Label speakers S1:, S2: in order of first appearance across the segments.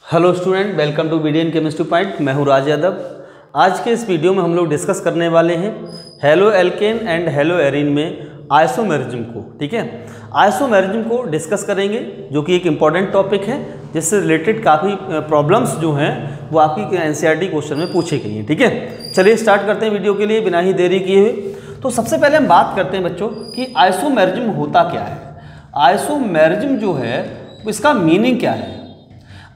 S1: Hello student, welcome to BDN chemistry point. मैं हूं राज यादव। आज के इस वीडियो में हम लोग डिस्कस करने वाले हैं halo alkane and hello arene में आइसोमेरिज्म को। ठीक है, आइसोमेरिज्म को डिस्कस करेंगे जो कि एक इम्पॉर्टेंट टॉपिक है जिससे रिलेटेड काफ़ी प्रॉब्लम्स जो हैं वो आपकी एनसीईआरटी क्वेश्चन में पूछे गई हैं। ठीक है, चलिए स्टार्ट करते हैं वीडियो के लिए बिना ही देरी किए हुए। तो सबसे पहले हम बात करते हैं बच्चों कि आइसोमेरिज्म होता क्या है। आइसोमेरिज्म जो है इसका मीनिंग क्या है।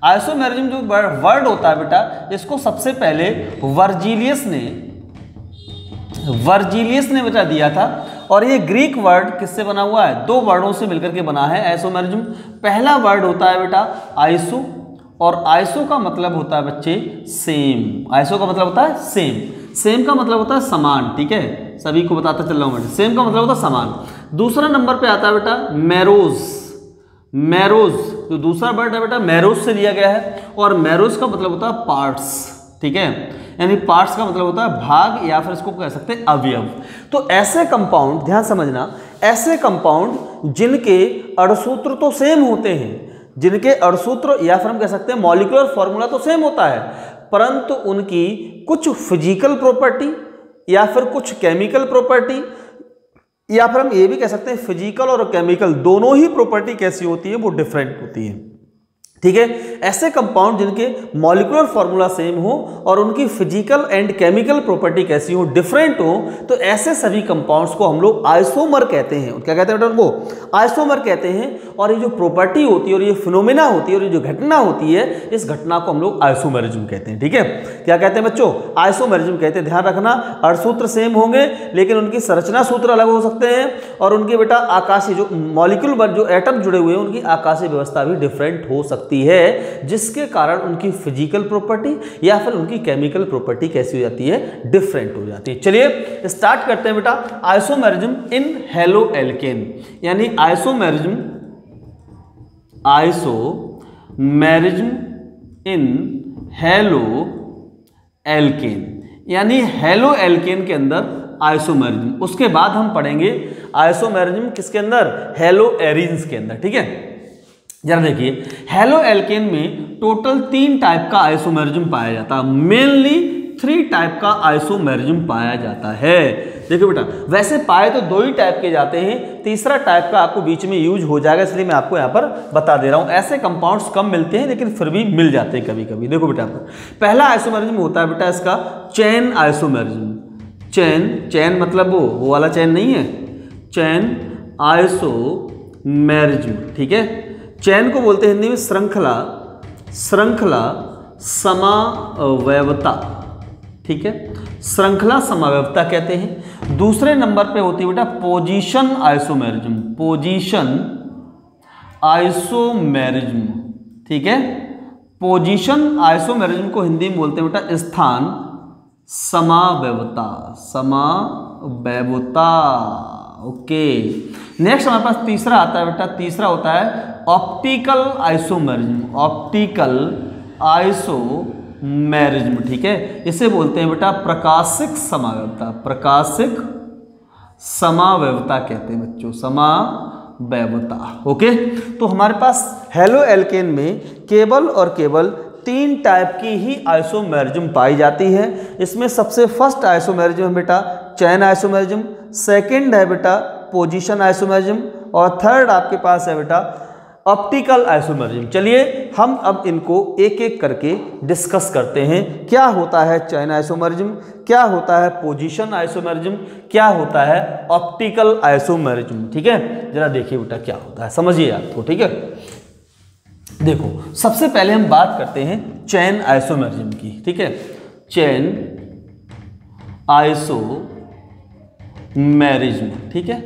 S1: आइसोमेरिज्म जो वर्ड होता है बेटा, इसको सबसे पहले वर्जिलियस ने बेटा दिया था। और ये ग्रीक वर्ड किससे बना हुआ है? दो वर्डों से मिलकर के बना है आइसोमेरिज्म। पहला वर्ड होता है बेटा आइसो, और आइसो का मतलब होता है बच्चे सेम। आइसो का मतलब होता है सेम, सेम का मतलब होता है समान। ठीक है, सभी को बताता चल रहा हूं मैं, सेम का मतलब होता है समान। दूसरा नंबर पे आता है बेटा मैरोज, जो दूसरा वर्ड है बेटा मैरोज से लिया गया है, और मैरोज का मतलब होता है पार्ट्स। ठीक है, यानी पार्ट्स का मतलब होता है भाग, या फिर इसको कह सकते हैं अवयव। तो ऐसे कंपाउंड, ध्यान समझना, ऐसे कंपाउंड जिनके अणुसूत्र तो सेम होते हैं, जिनके अणुसूत्र या फिर हम कह सकते हैं मॉलिक्यूलर फॉर्मूला तो सेम होता है, परंतु उनकी कुछ फिजिकल प्रॉपर्टी या फिर कुछ केमिकल प्रॉपर्टी, या फिर हम ये भी कह सकते हैं फिजिकल और केमिकल दोनों ही प्रॉपर्टी कैसी होती है, वो डिफरेंट होती है। ठीक है, ऐसे कंपाउंड जिनके मॉलिक्यूलर फॉर्मूला सेम हो और उनकी फिजिकल एंड केमिकल प्रॉपर्टी कैसी हो, डिफरेंट हो, तो ऐसे सभी कंपाउंड्स को हम लोग आइसोमर कहते हैं। क्या कहते हैं बेटा? उनको आइसोमर कहते हैं। और ये जो प्रॉपर्टी होती है और ये फिनोमेना होती है और ये जो घटना होती है, इस घटना को हम लोग आइसोमेरिज्म कहते हैं। ठीक है, क्या कहते हैं बच्चों? आइसोमेरिज्म कहते हैं। ध्यान रखना, अणुसूत्र सेम होंगे लेकिन उनकी संरचना सूत्र अलग हो सकते हैं, और उनके बेटा आकाशीय जो मॉलिक्यूल जो एटम जुड़े हुए हैं उनकी आकाशीय व्यवस्था भी डिफरेंट हो सकती है, जिसके कारण उनकी फिजिकल प्रॉपर्टी या फिर उनकी केमिकल प्रॉपर्टी कैसी हो जाती है, डिफरेंट हो जाती है। चलिए स्टार्ट करते हैं बेटा आइसोमेरिज्म इन हेलो एल्केन, यानी आइसोमेरिज्म इन हेलो एल्केन, यानी हेलो एल्केन के अंदर आइसोमेरिज्म। उसके बाद हम पढ़ेंगे आइसोमेरिज्म किसके अंदर? हेलो एरीन्स के अंदर। ठीक है, जरा देखिए, हेलो एल्केन में टोटल 3 टाइप का आइसोमेरिज्म पाया जाता है। मेनली 3 टाइप का आइसोमेरिज्म पाया जाता है। देखिए बेटा, वैसे पाए तो 2 ही टाइप के जाते हैं, तीसरा टाइप का आपको बीच में यूज हो जाएगा, इसलिए मैं आपको यहाँ पर बता दे रहा हूँ। ऐसे कंपाउंड्स कम मिलते हैं लेकिन फिर भी मिल जाते हैं कभी कभी। देखो बेटा, पहला आइसोमेरिज्म होता है बेटा इसका चेन आइसोमेरिज्म। चेन मतलब वो वाला चेन नहीं है, चेन आइसोमेरिज्म। ठीक है, चैन को बोलते हैं हिंदी में श्रृंखला समावयवता। ठीक है, श्रृंखला समावयवता कहते हैं। दूसरे नंबर पे होती है बेटा पोजीशन आइसोमेरिज्म। ठीक है, पोजीशन आइसोमेरिज्म को हिंदी में बोलते हैं बेटा स्थान समावयवता। ओके, नेक्स्ट हमारे पास तीसरा आता है बेटा, तीसरा होता है ऑप्टिकल आइसोमेरिज्म। ठीक है, इसे बोलते हैं बेटा प्रकाशिक समावयवता कहते हैं बच्चों, समावयवता। ओके, तो हमारे पास हेलो एल्केन में केवल और केवल 3 टाइप की ही आइसोमेरिज्म पाई जाती है। इसमें सबसे फर्स्ट आइसोमेरिज्म है बेटा चैन आइसोमेरिज्म, सेकंड है बेटा पोजीशन आइसोमेरिज्म, और थर्ड आपके पास है बेटा ऑप्टिकल आइसोमेरिज्म। चलिए हम अब इनको एक एक करके डिस्कस करते हैं। क्या होता है चैन आइसोमेरिज्म, क्या होता है पोजीशन आइसोमेरिज्म, क्या होता है ऑप्टिकल आइसोमेरिज्म। ठीक है, जरा देखिए बेटा क्या होता है, समझिए आपको। ठीक है, देखो सबसे पहले हम बात करते हैं चैन आइसोमेरिज्म की। ठीक है, चैन आइसोमेरिज्म। ठीक है,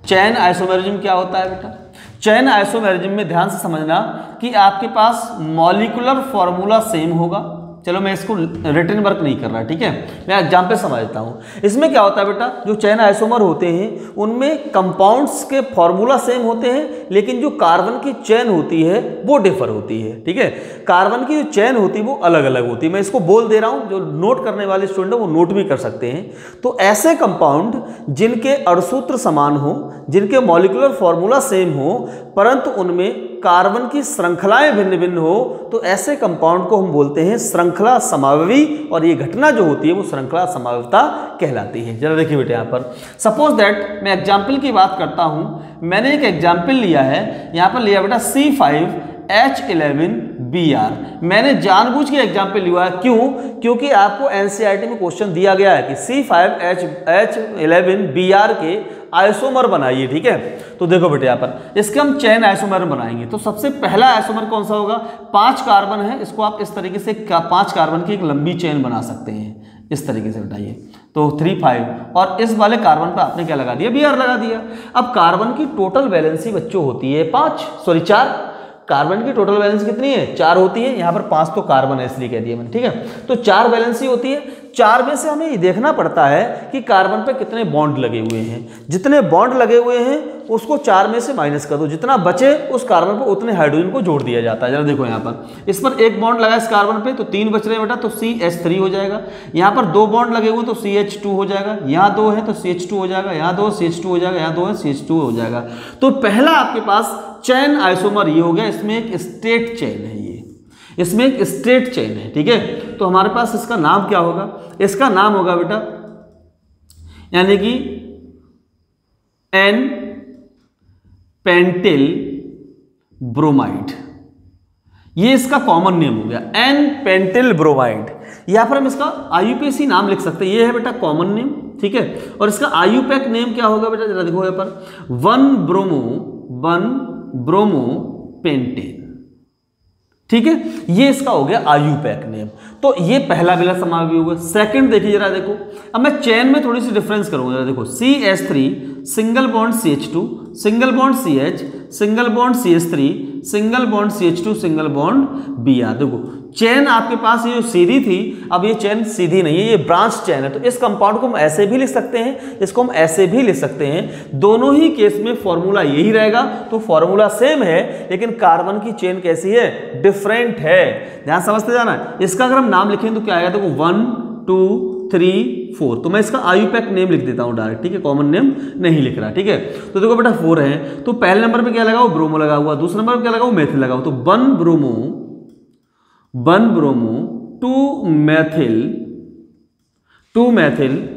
S1: चैन आइसोमेरिज्म क्या होता है बेटा? चैन आइसोमेरिज्म में ध्यान से समझना कि आपके पास मॉलिक्यूलर फॉर्मूला सेम होगा। चलो मैं इसको रिटन वर्क नहीं कर रहा, ठीक है, मैं एग्जाम्पल समझता हूँ। इसमें क्या होता है बेटा, जो चैन आइसोमर होते हैं उनमें कंपाउंड्स के फॉर्मूला सेम होते हैं, लेकिन जो कार्बन की चैन होती है वो डिफर होती है। ठीक है, कार्बन की जो चैन होती है वो अलग अलग होती है। मैं इसको बोल दे रहा हूँ, जो नोट करने वाले स्टूडेंट है वो नोट भी कर सकते हैं। तो ऐसे कंपाउंड जिनके अणुसूत्र समान हो, जिनके मॉलिक्यूलर फॉर्मूला सेम हो, परंतु उनमें कार्बन की श्रृंखलाएं भिन्न भिन्न हो तो ऐसे कंपाउंड को हम बोलते हैं श्रृंखला समावयवी, और ये घटना जो होती है वो श्रृंखला समावयवता कहलाती है। जरा देखिए बेटे यहाँ पर सपोज दैट मैं एग्जाम्पल की बात करता हूँ। मैंने एक एग्जाम्पल लिया है, यहाँ पर लिया बेटा C5H11Br। मैंने जानबूझ के एग्जाम्पल लिया है, क्यों? क्योंकि आपको एनसीईआरटी में क्वेश्चन दिया गया है कि C5H11Br के आइसोमर बनाइए, ठीक है। तो देखो बेटे यहाँ पर इसके हम चेन आइसोमर बनाएंगे। तो सबसे पहला आइसोमर कौन सा होगा? 5 कार्बन है, इसको आप इस तरीके से 5 कार्बन की एक लंबी चेन बना सकते हैं, इस तरीके से बताइए। तो 3 5 और इस वाले कार्बन पर आपने क्या लगा दिया? Br लगा दिया। अब कार्बन की टोटल वैलेंसी बच्चों होती है 4। कार्बन की टोटल वैलेंसी कितनी है? 4 होती है। यहाँ पर 5 तो कार्बन है इसलिए कह दिया मैंने, ठीक है। तो 4 वैलेंसी होती है। 4 में से हमें ये देखना पड़ता है कि कार्बन पे कितने बॉन्ड लगे हुए हैं। जितने बॉन्ड लगे हुए हैं उसको 4 में से माइनस कर दो, जितना बचे उस कार्बन पर उतने हाइड्रोजन को जोड़ दिया जाता है। जरा देखो यहाँ पर इस पर 1 बॉन्ड लगा इस कार्बन पे तो 3 बच रहे हैं बेटा, तो CH3 हो जाएगा। यहाँ पर 2 बॉन्ड लगे हुए तो CH2 हो जाएगा। यहाँ 2 है तो CH2 हो जाएगा। यहाँ 2 CH2 हो जाएगा। यहाँ 2 है CH2 हो जाएगा। तो पहला आपके पास चेन आइसोमर ये हो गया। इसमें एक स्ट्रेट चेन है, ये इसमें एक स्ट्रेट चेन है, ठीक है। तो हमारे पास इसका नाम क्या होगा? इसका नाम होगा बेटा यानी कि एन पेंटिल ब्रोमाइड। ये इसका कॉमन नेम हो गया, एन पेंटिल ब्रोमाइड। यहां पर हम इसका आईयूपीएसी नाम लिख सकते हैं। ये है बेटा कॉमन नेम, ठीक है। और इसका आईयूपैक नेम क्या होगा बेटा? जरा देखो यहाँ पर 1 ब्रोमो पेंटेन, ठीक है। ये इसका हो गया आईयूपैक नेम। तो ये पहला बिला समावयवी होगा। सेकंड देखिए जरा देखो, अब मैं चेन में थोड़ी सी डिफरेंस करूंगा। जरा देखो CH3 single bond CH2 single bond CH single bond CH3 single bond CH2 single bond Br। देखो चेन आपके पास ये जो सीधी थी, अब ये चेन सीधी नहीं है, ये ब्रांच चेन है। तो इस कंपाउंड को हम ऐसे भी लिख सकते हैं, इसको हम ऐसे भी लिख सकते हैं। दोनों ही केस में फॉर्मूला यही रहेगा। तो फॉर्मूला सेम है लेकिन कार्बन की चेन कैसी है? डिफरेंट है। ध्यान समझते जाना। इसका अगर हम नाम लिखें तो क्या आएगा? देखो 1 2 3 4। तो मैं इसका आईयूपैक नेम लिख देता हूं डायरेक्ट, ठीक है। कॉमन नेम नहीं लिख रहा, ठीक है। तो देखो बेटा 4 है, तो पहले नंबर पे क्या लगा? वो ब्रोमो लगा हुआ। दूसरे नंबर पे क्या लगा? वो मेथिल लगा हुआ। तो 1 ब्रोमो 2 मैथिल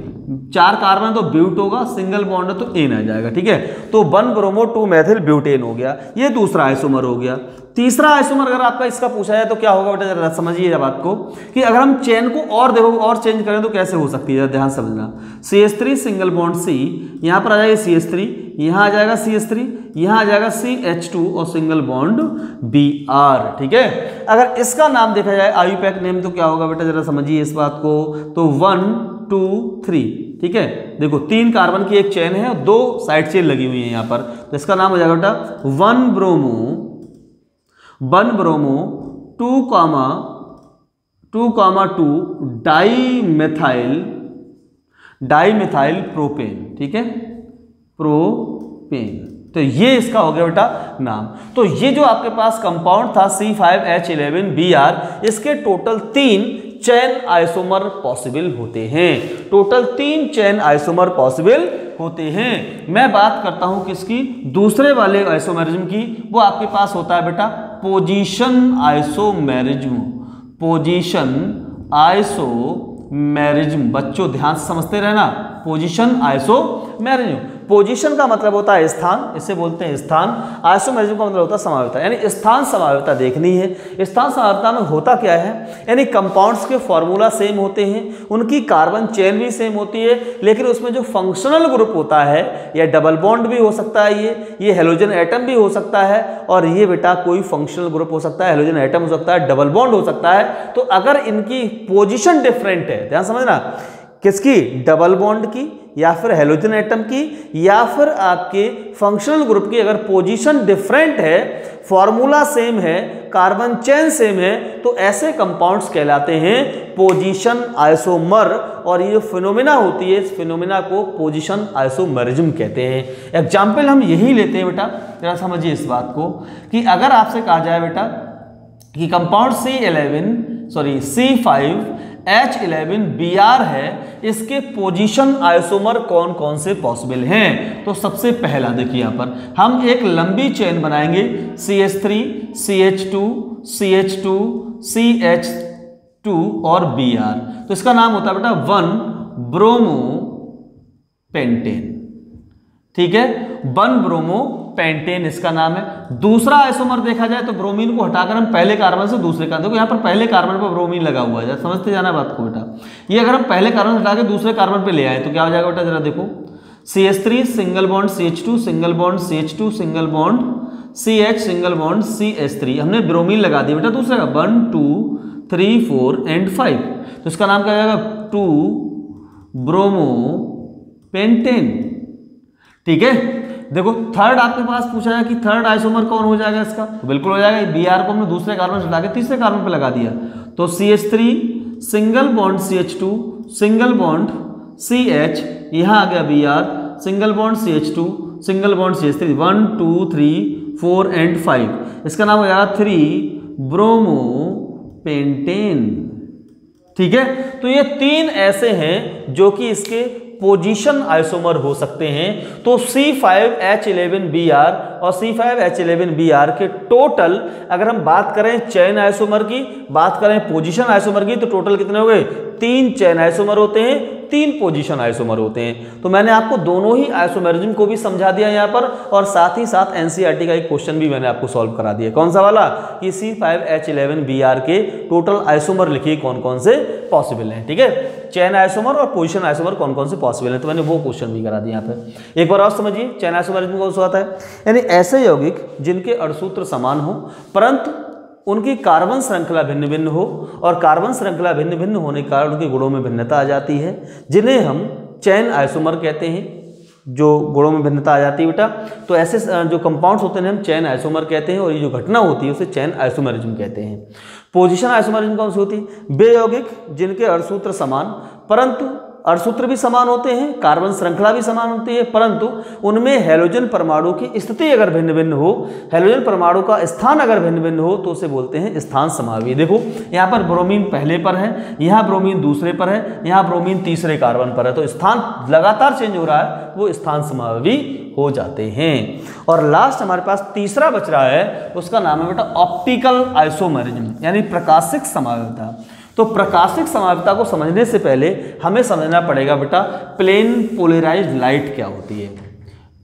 S1: 4 कार्बन तो ब्यूट होगा, सिंगल बॉन्ड है तो एन आ जाएगा, ठीक है। तो 1 ब्रोमो 2 मैथिल ब्यूटेन हो गया। ये दूसरा आइसोमर हो गया। तीसरा आइसोमर अगर आपका इसका पूछा जाए तो क्या होगा बेटा? जरा समझिए जब आपको कि अगर हम चेन को और देखो और चेंज करें तो कैसे हो सकती है, ध्यान समझना। CH3 सिंगल बॉन्ड C, यहाँ पर आ जाएगा CH3, यहाँ आ जाएगा CH3, यहाँ आ जाएगा CH2 और सिंगल बॉन्ड Br, ठीक है। अगर इसका नाम देखा जाए आईयूपैक नेम तो क्या होगा बेटा? जरा समझिए इस बात को। तो 1 2 3, ठीक है। देखो 3 कार्बन की एक चेन है और 2 साइड चेन लगी हुई है यहाँ पर। तो इसका नाम हो जाएगा बेटा 1 ब्रोमो 2 डाईमिथाइल प्रोपेन, ठीक है, प्रोपेन। तो ये इसका हो गया बेटा नाम। तो ये जो आपके पास कंपाउंड था C5H11Br, इसके टोटल 3 चेन आइसोमर पॉसिबल होते हैं। टोटल 3 चेन आइसोमर पॉसिबल होते हैं। मैं बात करता हूं किसकी? दूसरे वाले आइसोमेरिज्म की। वो आपके पास होता है बेटा पोजीशन आइसोमेरिज्म। पोजीशन आइसोमेरिज्म, बच्चों ध्यान से समझते रहना। पोजीशन आइसोमेरिज्म, पोजीशन का मतलब होता है स्थान, इसे बोलते हैं स्थान। आइसोमेरिज्म का मतलब होता है समावयवता, यानी स्थान समावयवता देखनी है। स्थान समावयवता में होता क्या है? यानी कंपाउंड्स के फॉर्मूला सेम होते हैं, उनकी कार्बन चेन भी सेम होती है, लेकिन उसमें जो फंक्शनल ग्रुप होता है, या डबल बॉन्ड भी हो सकता है, ये हेलोजन एटम भी हो सकता है, और ये बेटा कोई फंक्शनल ग्रुप हो सकता है, हेलोजन एटम हो सकता है, डबल बॉन्ड हो सकता है। तो अगर इनकी पोजीशन डिफरेंट है, ध्यान समझना, किसकी? डबल बॉन्ड की, या फिर हेलोजन एटम की, या फिर आपके फंक्शनल ग्रुप की, अगर पोजीशन डिफरेंट है, फॉर्मूला सेम है, कार्बन चेन सेम है, तो ऐसे कंपाउंड्स कहलाते हैं पोजीशन आइसोमर। और ये जो फिनोमिना होती है, इस फिनोमिना को पोजीशन आइसोमेरिज्म कहते हैं। एग्जाम्पल हम यही लेते हैं बेटा, जरा समझिए इस बात को, कि अगर आपसे कहा जाए बेटा कि कंपाउंड C5 H11Br है, इसके पोजीशन आइसोमर कौन कौन से पॉसिबल हैं? तो सबसे पहला देखिए यहां पर हम एक लंबी चेन बनाएंगे CH3 CH2 CH2 CH2 और Br, तो इसका नाम होता है बेटा 1-ब्रोमोपेंटेन। ठीक है, 1-ब्रोमोपेंटेन इसका नाम है। दूसरा आइसोमर देखा जाए तो ब्रोमीन को हटाकर हम पहले कार्बन से दूसरे कार्बन, देखो यहाँ पर पहले कार्बन पर ब्रोमीन लगा हुआ है, समझते जाना बात को बेटा। ये अगर हम पहले कार्बन से हटा के दूसरे कार्बन पे ले आए तो क्या हो जाएगा बेटा, जरा देखो CH3 single bond CH2 single bond CH2 single bond CH single bond CH3, हमने ब्रोमीन लगा दिया बेटा दूसरे का 1 2 3 4 एंड 5, तो इसका नाम क्या हो जाएगा 2-ब्रोमोपेंटेन। ठीक है, देखो थर्ड आपके पास पूछा है कि थर्ड आइसोमर कौन हो जाएगा इसका, तो बिल्कुल हो जाएगा Br को हमने दूसरे कार्बन से हटा के तीसरे कार्बन पे लगा दिया, तो CH3 single bond CH2 single bond CH, यहां आ गया Br single bond CH2 single bond CH3 1 2 3 4 and 5, इसका नाम हो जाएगा 3-ब्रोमोपेंटेन। ठीक है, तो ये तीन ऐसे हैं जो कि इसके पोजीशन आइसोमर हो सकते हैं। तो C5H11Br और C5H11Br के टोटल अगर हम बात करें चेन आइसोमर की, बात करें पोजीशन आइसोमर की, तो टोटल कितने हो गए? 3 चेन आइसोमर होते हैं, 3 पोजीशन आइसोमर होते हैं। तो मैंने आपको दोनों ही आइसोमेरिज्म को भी समझा दिया यहाँ पर, और साथ ही साथ एनसीईआरटी का एक क्वेश्चन भी मैंने आपको सॉल्व करा दिया। कौन सा वाला? कि C5H11Br के टोटल आइसोमर लिखिए कौन कौन से पॉसिबल हैं। ठीक है, चेन आइसोमर और पोजीशन आइसोमर कौन कौन से पॉसिबल हैं, तो मैंने वो क्वेश्चन भी करा दिया यहाँ पे। एक बार और समझिए चेन आइसोमेरिज्म कौन सा होता है, यानी ऐसे यौगिक जिनके अणुसूत्र समान हो परंतु उनकी कार्बन श्रृंखला भिन्न भिन्न हो, और कार्बन श्रृंखला भिन्न भिन्न होने के कारण उनके गुणों में भिन्नता आ जाती है, जिन्हें हम चेन आइसोमर कहते हैं। जो गुणों में भिन्नता आ जाती है बेटा, तो ऐसे जो कंपाउंड्स होते हैं हम चेन आइसोमर कहते हैं, और ये जो घटना होती है उसे चेन आइसोमेरिज्म कहते हैं। पोजीशन आइसोमेरिज्म कौन सी होती है? वे यौगिक जिनके अणुसूत्र समान परंतु अणुसूत्र भी समान होते हैं, कार्बन श्रृंखला भी समान होती है, परंतु उनमें हैलोजन परमाणु की स्थिति अगर भिन्न भिन्न हो, हैलोजन परमाणु का स्थान अगर भिन्न भिन्न हो, तो उसे बोलते हैं स्थान समावी। देखो यहाँ पर ब्रोमीन पहले पर है, यहाँ ब्रोमीन दूसरे पर है, यहाँ ब्रोमीन तीसरे कार्बन पर है, तो स्थान लगातार चेंज हो रहा है, वो स्थान समावी हो जाते हैं। और लास्ट हमारे पास तीसरा बच रहा है, उसका नाम है बेटा ऑप्टिकल आइसोमेरिज्म, यानी प्रकाशिक समावयवता। तो प्रकाशिक समावयवता को समझने से पहले हमें समझना पड़ेगा बेटा प्लेन पोलराइज्ड लाइट क्या होती है।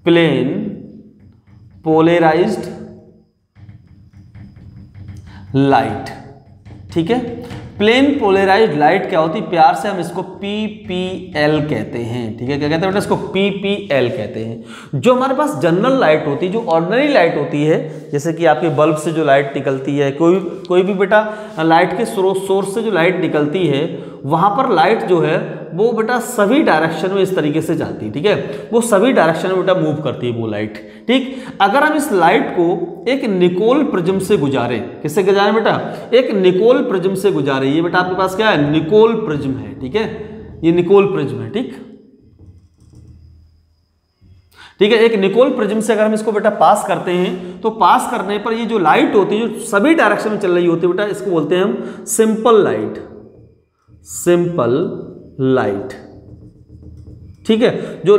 S1: प्लेन पोलराइज्ड लाइट, ठीक है, प्लेन पोलराइज्ड लाइट क्या होती है? प्यार से हम इसको PPL कहते हैं। ठीक है, क्या कहते हैं बेटा? इसको PPL कहते हैं। जो हमारे पास जनरल लाइट होती है, जो ऑर्डिनरी लाइट होती है, जैसे कि आपके बल्ब से जो लाइट निकलती है, कोई भी बेटा लाइट के सोर्स से जो लाइट निकलती है, वहां पर लाइट जो है वो बेटा सभी डायरेक्शन में इस तरीके से जाती है। ठीक है, वो सभी डायरेक्शन में बेटा मूव करती है वो लाइट। ठीक, अगर हम इस लाइट को एक निकोल प्रिज्म से गुजारे, किससे गुजारे बेटा? एक निकोल प्रिज्म से गुजारे। ये बेटा आपके पास क्या है? निकोल प्रिज्म है। ठीक है, ये निकोल प्रिज्म है। ठीक है, एक निकोल प्रिज्म से अगर हम इसको बेटा पास करते हैं, तो पास करने पर ये जो लाइट होती है, जो सभी डायरेक्शन में चल रही होती है बेटा, इसको बोलते हैं हम सिंपल लाइट। सिंपल लाइट, ठीक है, जो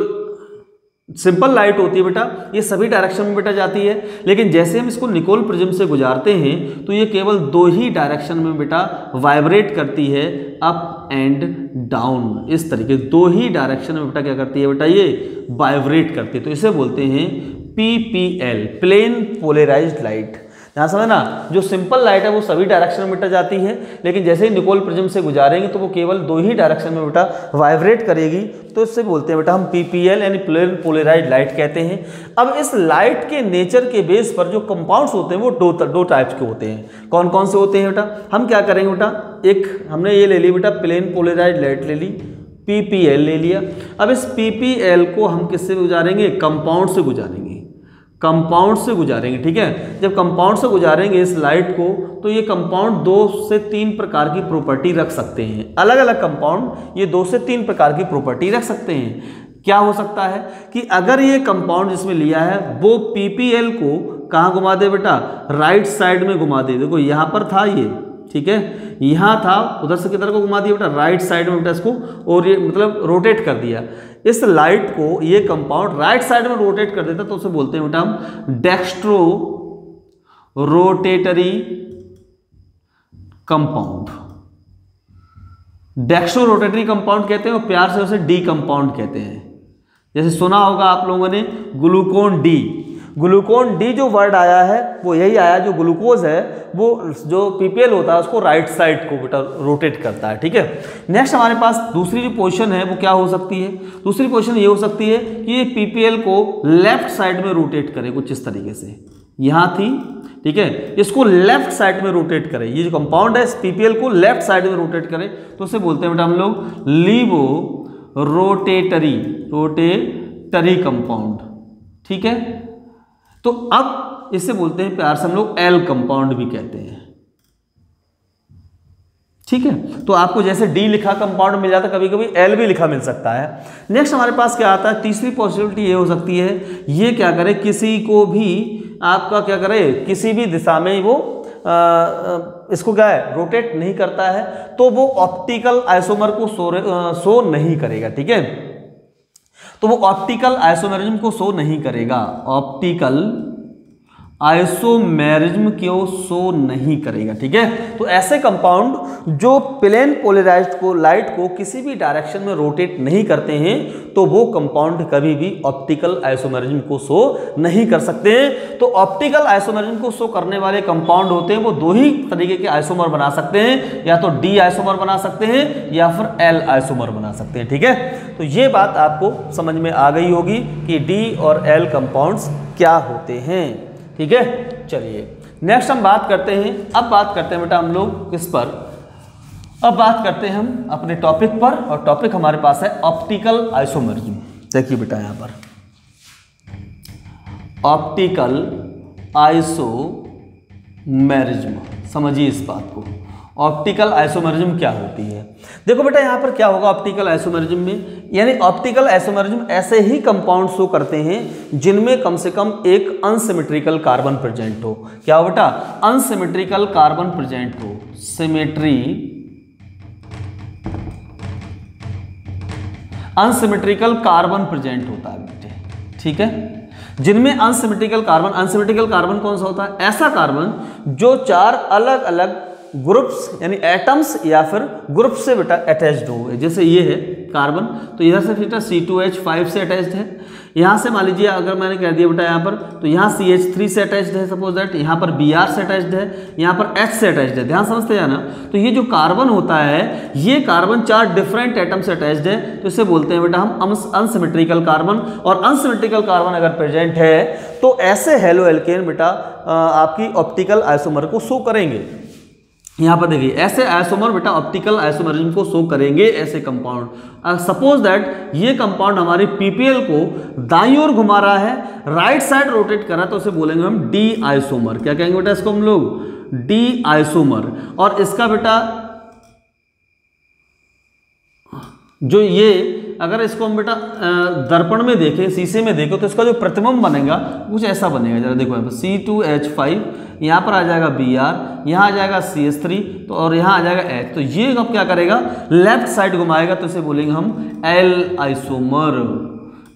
S1: सिंपल लाइट होती है बेटा, ये सभी डायरेक्शन में बेटा जाती है, लेकिन जैसे हम इसको निकोल प्रिज्म से गुजारते हैं तो ये केवल 2 ही डायरेक्शन में बेटा वाइब्रेट करती है, अप एंड डाउन। इस तरीके 2 ही डायरेक्शन में बेटा क्या करती है बेटा? ये वाइब्रेट करती है। तो इसे बोलते हैं PPL, प्लेन पोलराइज्ड लाइट। यहाँ समझना, जो सिंपल लाइट है वो सभी डायरेक्शन में बेटा जाती है, लेकिन जैसे ही निकोल प्रिज्म से गुजारेंगे तो वो केवल 2 ही डायरेक्शन में बेटा वाइब्रेट करेगी, तो इससे बोलते हैं बेटा हम PPL यानी प्लेन पोलराइज्ड लाइट कहते हैं। अब इस लाइट के नेचर के बेस पर जो कंपाउंड्स होते हैं वो दो टाइप्स के होते हैं। कौन कौन से होते हैं बेटा? हम क्या करेंगे बेटा, एक हमने ये ले ली बेटा प्लेन पोलराइज्ड लाइट ले ली, PPL ले लिया। अब इस PPL को हम किससे गुजारेंगे? कंपाउंड से गुजारेंगे, कंपाउंड से गुजारेंगे। ठीक है, जब कंपाउंड से गुजारेंगे इस लाइट को, तो ये कंपाउंड 2 से 3 प्रकार की प्रॉपर्टी रख सकते हैं। अलग अलग कंपाउंड ये 2 से 3 प्रकार की प्रॉपर्टी रख सकते हैं। क्या हो सकता है कि अगर ये कंपाउंड जिसमें लिया है वो PPL को कहाँ घुमा दे बेटा? राइट साइड में घुमा दे। देखो यहाँ पर था ये ठीक है, यहाँ था, उधर से किधर को घुमा दिया बेटा, राइट साइड में बेटा इसको, और ये मतलब रोटेट कर दिया। इस लाइट को ये कंपाउंड राइट साइड में रोटेट कर देता तो उसे बोलते हैं बेटा हम dextrorotatory compound. Dextrorotatory compound कहते हैं और प्यार से उसे डी कंपाउंड कहते हैं। जैसे सुना होगा आप लोगों ने ग्लूकोन डी, ग्लूकोन डी जो वर्ड आया है वो यही आया, जो ग्लूकोज है वो जो पीपीएल होता है उसको राइट साइड को बेटा रोटेट करता है, ठीक है। नेक्स्ट हमारे पास दूसरी जो पोजीशन है वो क्या हो सकती है, दूसरी पोजीशन ये हो सकती है कि ये पीपीएल को लेफ्ट साइड में रोटेट करे कुछ इस तरीके से, यहाँ थी, ठीक है, इसको लेफ्ट साइड में रोटेट करे, ये जो कंपाउंड है पीपीएल को लेफ्ट साइड में रोटेट करे तो उसे बोलते हैं बेटा हम लोग लीवो रोटेटरी कंपाउंड, ठीक है। तो अब इसे बोलते हैं प्यार से हम लोग एल कंपाउंड भी कहते हैं, ठीक है। तो आपको जैसे डी लिखा कंपाउंड मिल जाता है, कभी कभी एल भी लिखा मिल सकता है। नेक्स्ट हमारे पास क्या आता है, तीसरी पॉसिबिलिटी ये हो सकती है, ये क्या करे, किसी को भी आपका क्या करे, किसी भी दिशा में वो इसको क्या है रोटेट नहीं करता है, तो वो ऑप्टिकल आइसोमर को शो नहीं करेगा, ठीक है। तो वो ऑप्टिकल आइसोमेरिज्म को शो नहीं करेगा, ऑप्टिकल आइसोमेरिज्म को शो नहीं करेगा, ठीक है। तो ऐसे कंपाउंड जो प्लेन पोलराइज्ड को लाइट को किसी भी डायरेक्शन में रोटेट नहीं करते हैं तो वो कंपाउंड कभी भी ऑप्टिकल आइसोमेरिज्म को शो नहीं कर सकते हैं। तो ऑप्टिकल आइसोमेरिज्म को शो करने वाले कंपाउंड होते हैं वो दो ही तरीके के आइसोमर बना सकते हैं, या तो डी आइसोमर बना सकते हैं या फिर एल आइसोमर बना सकते हैं, ठीक है। तो ये बात आपको समझ में आ गई होगी कि डी और एल कंपाउंड्स क्या होते हैं, ठीक है। चलिए नेक्स्ट हम बात करते हैं, अब बात करते हैं बेटा हम लोग किस पर, अब बात करते हैं हम अपने टॉपिक पर, और टॉपिक हमारे पास है ऑप्टिकल आइसोमेरिज्म। देखिए बेटा यहाँ पर ऑप्टिकल आइसोमेरिज्म, समझिए इस बात को, ऑप्टिकल आइसोमेरिज्म क्या होती है। देखो बेटा यहाँ पर क्या होगा ऑप्टिकल आइसोमेरिज्म में, यानी ऑप्टिकल आइसोमेरिज्म ऐसे ही कंपाउंड शो करते हैं जिनमें कम से कम एक अनसिमेट्रिकल कार्बन प्रेजेंट हो। क्या हो बेटा, अनसिमेट्रिकल कार्बन प्रेजेंट हो, सिमेट्री, अनसिमेट्रिकल कार्बन प्रेजेंट होता है बेटे, ठीक है। जिनमें अनसिमेट्रिकल कार्बन कौन सा होता है, ऐसा कार्बन जो चार अलग अलग ग्रुप्स यानी एटम्स या फिर ग्रुप से बेटा अटैच्ड हो। जैसे ये है कार्बन, तो इधर से बेटा C2H5 से अटैच्ड है, यहाँ से मान लीजिए अगर मैंने कह दिया बेटा यहाँ पर, तो यहाँ CH3 से अटैच्ड है सपोज दैट, यहाँ पर Br से अटैच्ड है, यहाँ पर H से अटैच्ड है, ध्यान समझते हैं ना। तो ये जो कार्बन होता है, ये कार्बन चार डिफरेंट एटम से अटैच्ड है, तो इसे बोलते हैं बेटा हम अनसिमेट्रिकल कार्बन। और अनसिमेट्रिकल कार्बन अगर प्रेजेंट है तो ऐसे हेलो एल्केन बेटा आपकी ऑप्टिकल आइसोमर को शो करेंगे। यहाँ पर देखिए ऐसे आइसोमर बेटा ऑप्टिकल आइसोमेरिज्म को शो करेंगे, ऐसे कंपाउंड। सपोज दैट ये कंपाउंड हमारे पीपीएल को दाईं ओर घुमा रहा है, राइट साइड रोटेट कर रहा है, तो उसे बोलेंगे हम डी आइसोमर। क्या कहेंगे बेटा इसको हम लोग, डी आइसोमर। और इसका बेटा जो ये अगर इसको हम बेटा दर्पण में देखें, शीशे में देखें, तो इसका जो प्रतिबिंब बनेगा कुछ ऐसा बनेगा। जरा देखो यहाँ पर C2H5, यहाँ पर आ जाएगा Br, यहाँ आ जाएगा CH3, तो और यहाँ आ जाएगा H। तो ये अब क्या करेगा, लेफ्ट साइड घुमाएगा, तो इसे बोलेंगे हम एल आइसोमर,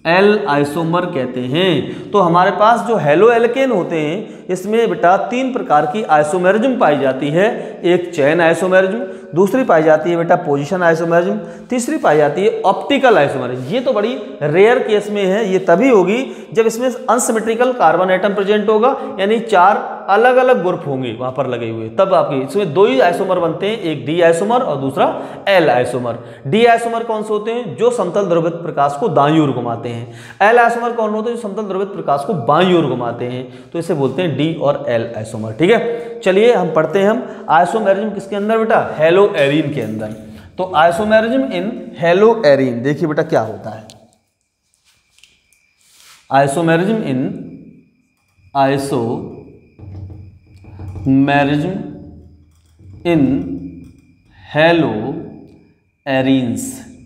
S1: एल आइसोमर कहते हैं। तो हमारे पास जो हेलो एल्केन होते हैं इसमें बेटा तीन प्रकार की आइसोमेरिज्म पाई जाती है, एक चेन आइसोमेरिज्म, दूसरी पाई जाती है बेटा पोजीशन आइसोमेरिज्म, तीसरी पाई जाती है ऑप्टिकल आइसोमेरिज्म। ये तो बड़ी रेयर केस में है, ये तभी होगी जब इसमें अनसिमेट्रिकल कार्बन एटम प्रेजेंट होगा, यानी चार अलग अलग ग्रुप होंगे वहां पर लगे हुए, तब आपके इसमें दो ही आइसोमर बनते हैं, एक डी आइसोमर और दूसरा एल आइसोमर। डी आइसोमर कौन से होते हैं, जो समतल द्रवित प्रकाश को दाईं ओर घुमाते हैं। एल आइसोमर कौन होते हैं, जो समतल द्रवित प्रकाश को बाईं ओर घुमाते हैं, तो इसे बोलते हैं डी और एल आइसोमर, ठीक है। चलिए हम पढ़ते हैं हम आइसोमेरिज्म किसके अंदर बेटा, हेलो एरीन के अंदर। तो आइसोमेरिज्म इन हेलो एरीन, देखिए बेटा क्या होता है, isomerism in isomerism in hello arenes,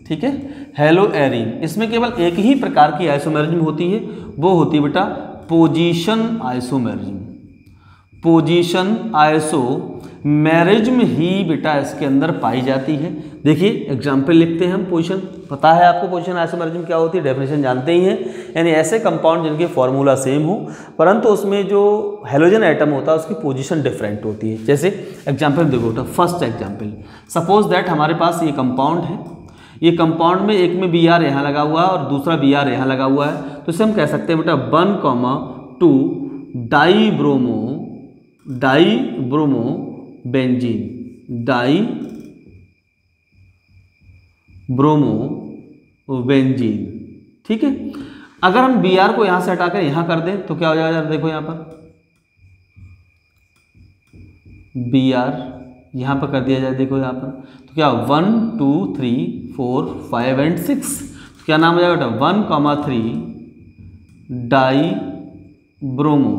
S1: ठीक है। हेलो एरीन, इसमें केवल एक ही प्रकार की आइसोमेरिज्म होती है, वो होती है बेटा पोजीशन आइसोमेरिज्म, पोजीशन आइसोमेरिज्म। मैरिज्म ही बेटा इसके अंदर पाई जाती है। देखिए एग्जाम्पल लिखते हैं हम, पोजीशन पता है आपको, पोजीशन आइसोमेरिज्म क्या होती है, डेफिनेशन जानते ही हैं, यानी ऐसे कंपाउंड जिनके फॉर्मूला सेम हो परंतु उसमें जो हेलोजन एटम होता है उसकी पोजीशन डिफरेंट होती है। जैसे एग्जाम्पल देखो बेटा, फर्स्ट एग्जाम्पल, सपोज दैट हमारे पास ये कंपाउंड है, ये कंपाउंड में एक में Br यहाँ लगा हुआ है और दूसरा Br यहाँ लगा हुआ है, तो इसे हम कह सकते हैं बेटा 1,2 डाईब्रोमो बेंजीन, डाईब्रोमो बेंजीन। ठीक है, अगर हम Br को यहाँ से हटाकर यहाँ कर दें तो क्या हो जाएगा, देखो यहाँ पर Br यहाँ पर कर दिया जाए, देखो यहाँ पर तो क्या 1 2 3 4 5 एंड 6, तो क्या नाम हो जाएगा बेटा 1,3 डाईब्रोमो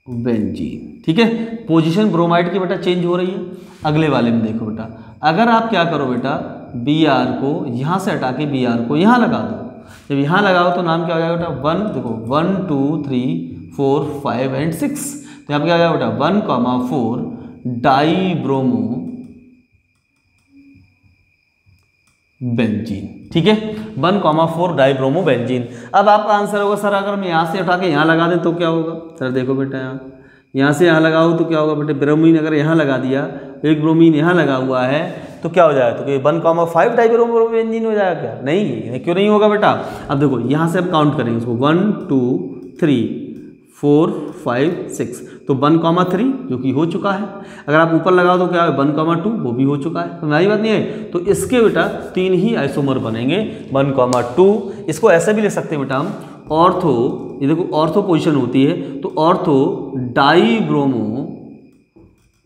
S1: बेंजीन। ठीक है, पोजीशन ब्रोमाइड की बेटा चेंज हो रही है। अगले वाले में देखो बेटा, अगर आप क्या करो बेटा, Br को यहाँ से हटा के Br को यहाँ लगा दो, जब यहाँ लगाओ तो नाम क्या हो जाएगा बेटा 1, देखो 1 2 3 4 5 एंड 6, तो यहाँ पर क्या हो जाएगा बेटा 1,4 डाईब्रोमो बेंजीन। ठीक है, 1,4 डाईब्रोमो बेंजीन। अब आपका आंसर होगा सर अगर मैं यहाँ से उठा के यहाँ लगा दें तो क्या होगा, सर देखो बेटा यहाँ से यहाँ लगाओ तो क्या होगा बेटे, ब्रोमीन अगर यहाँ लगा दिया, एक ब्रोमीन यहाँ लगा हुआ है तो क्या हो जाएगा, तो 1,5 डाईब्रोमो बेंजीन हो जाएगा क्या, नहीं, क्यों नहीं होगा बेटा। अब देखो यहाँ से हम काउंट करेंगे इसको 1 2 3 4 5 6, तो 1,3 जो कि हो चुका है, अगर आप ऊपर लगाओ तो क्या है 1,2 वो भी हो चुका है, तो नई बात नहीं है। तो इसके बेटा 3 ही आइसोमर बनेंगे 1,2। इसको ऐसे भी ले सकते हैं बेटा हम, ऑर्थो, ये देखो ऑर्थो पोजीशन होती है तो ऑर्थो डाईब्रोमो